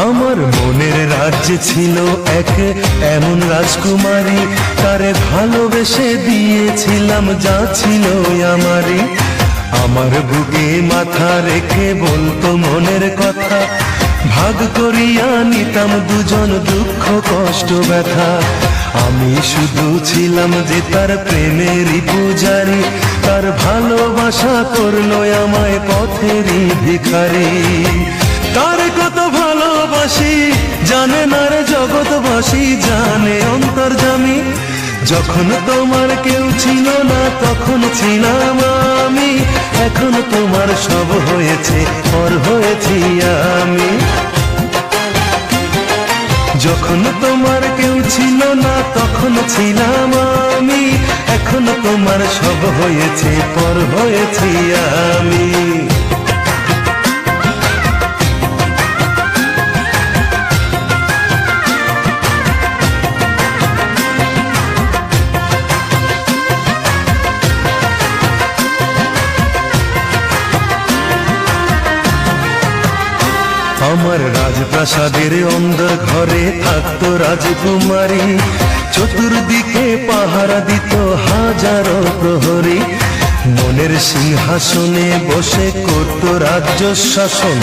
আমার মনের রাজ্যে ছিল এক এমন রাজকুমারী, তারে ভালোবেসে দিয়েছিলাম যা ছিল আমারই। আমার বুকে মাথা রেখে বলতো মনের কথা, ভাগ করিয়া নিতাম দুজন দুঃখ কষ্ট ব্যথা। আমি শুধু ছিলাম যে তার প্রেমেরই পূজারি, তার ভালোবাসা করলো আমায় পথেরই ভিখারি। তার কত ভালোবাসি জানে না রে জগৎবাসী, জানে অন্তর্যামী। যখন তোমার কেউ ছিল না তখন ছিলাম আমি, এখন তোমার সব হয়েছে পর হয়েছি আমি। যখন তোমার কেউ ছিল না তখন ছিলাম আমি, এখন তোমার সব হয়েছে পর হয়েছি আমি। আমার রাজপ্রাসাদের অন্দর ঘরে থাকতো রাজকুমারী, চতুর্দিকে পাহারা দিত হাজারো প্রহরী। মনের সিংহাসনে বসে করত রাজ্য শাসন,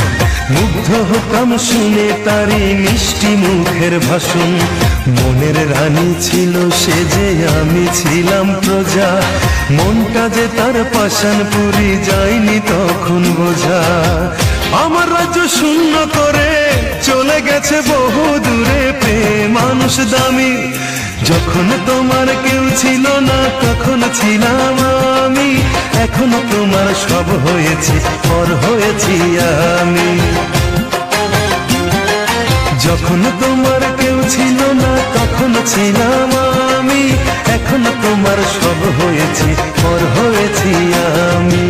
মুগ্ধ হতাম শুনে তারি মিষ্টি মুখের ভাষণ। মনের রানী ছিল সে যে আমি ছিলাম প্রজা, মনটা যে তার পাষাণ পুরি যায়নি তখন বোঝা। আমার রাজ্য শূন্য করে চলে গেছে বহু দূরে, প্রেম মানুষ দামি। যখন তোমার কেউ ছিল না তখন ছিলাম আমি, এখন তোমার সব হয়েছে পর হয়েছি আমি। যখন তোমার কেউ ছিল না তখন ছিলাম আমি, এখন তোমার সব হয়েছে পর হয়েছি আমি।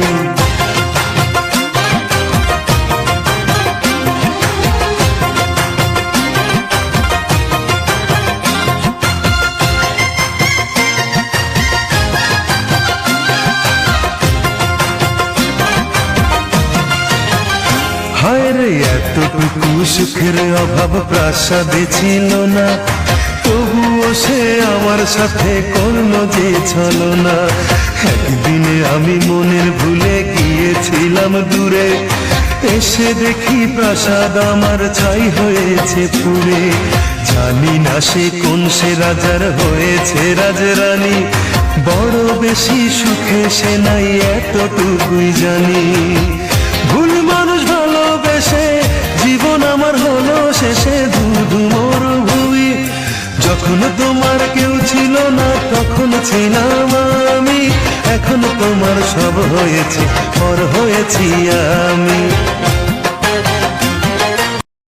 হায় রে এতটুকু সুখের অভাব প্রাসাদে ছিল না, তবুও সে আমার সাথে করলো যে ছলনা। একদিনে আমি মনের ভুলে গিয়েছিলাম দূরে, এসে দেখি প্রাসাদ আমার ছাই হয়েছে পুড়ে। জানি না সে কোন সে রাজার হয়েছে রাজরানী, বড় বেশি সুখে সে নাই এতটুকুই জানি। ভুল মানুষ ভালোবেসে জীবন আমার হলো শেষে ধুধু মরুভূমি। যখন তোমার কেউ ছিল না তখন ছিলাম আমি, এখন তোমার সব হয়েছে পর হয়েছি আমি।